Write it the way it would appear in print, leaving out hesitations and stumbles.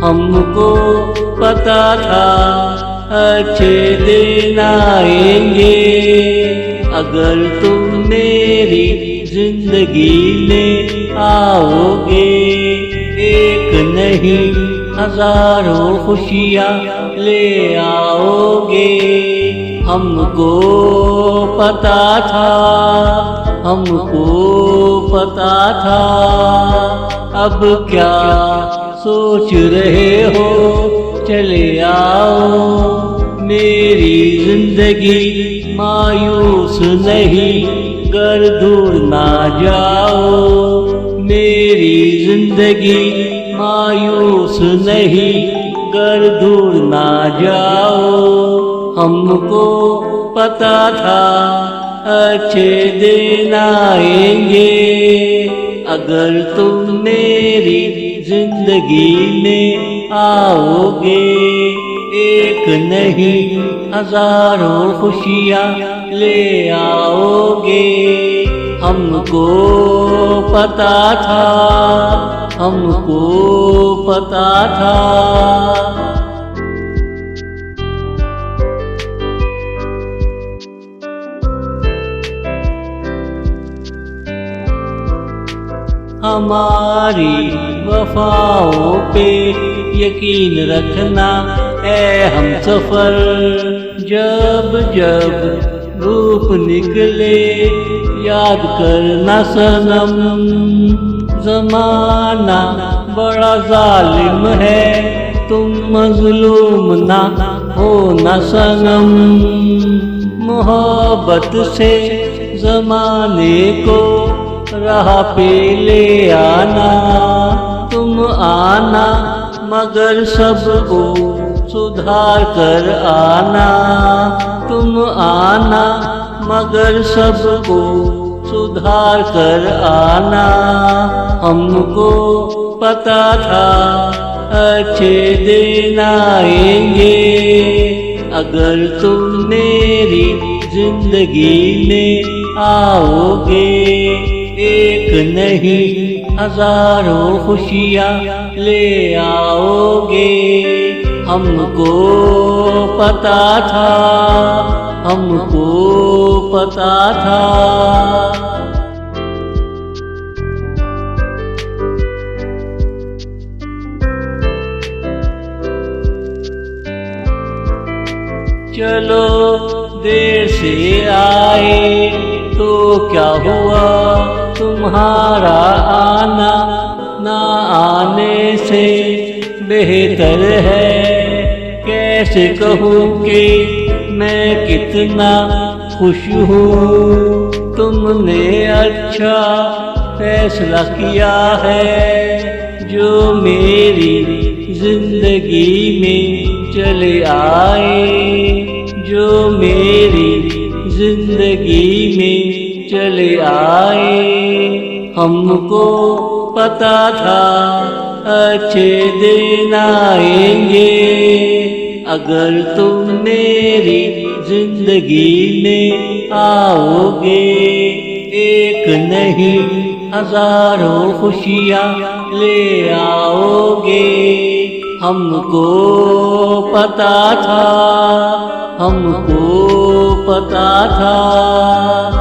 हमको पता था अच्छे दिन आएंगे, अगर तुम मेरी जिंदगी में आओगे। एक नहीं हजारों खुशियाँ ले आओगे। हमको पता था, हमको पता था। अब क्या सोच रहे हो, चले आओ। मेरी जिंदगी मायूस नहीं, घर दूर ना जाओ। मेरी जिंदगी मायूस नहीं, घर दूर ना जाओ। हमको पता था अच्छे दिन आएंगे, अगर तुम मेरी जिंदगी में आओगे। एक नहीं हजारों खुशियाँ ले आओगे। हमको पता था, हमको पता था। हमारी वफाओं पे यकीन रखना है हम सफर। जब जब रूप निकले याद करना सनम। जमाना बड़ा जालिम है, तुम मजलूम ना हो ना सनम। मोहब्बत से जमाने को राह पे ले आना। तुम आना मगर सबको सुधार कर आना। तुम आना मगर सबको सुधार कर आना। हमको पता था अच्छे दिन आएंगे, अगर तुम मेरी जिंदगी में आओगे। एक नहीं हजारों खुशियाँ ले आओगे। हमको पता था, हमको पता था। चलो देर से आए तो क्या हुआ, तुम्हारा आना ना आने से बेहतर है। कैसे कहूँ कि मैं कितना खुश हूँ, तुमने अच्छा फैसला किया है। जो मेरी जिंदगी में चले आए, जो मेरी जिंदगी में चले आए। हमको पता था अच्छे दिन आएंगे, अगर तुम मेरी जिंदगी में आओगे। एक नहीं हजारों खुशियाँ ले आओगे। हमको पता था, हमको पता था।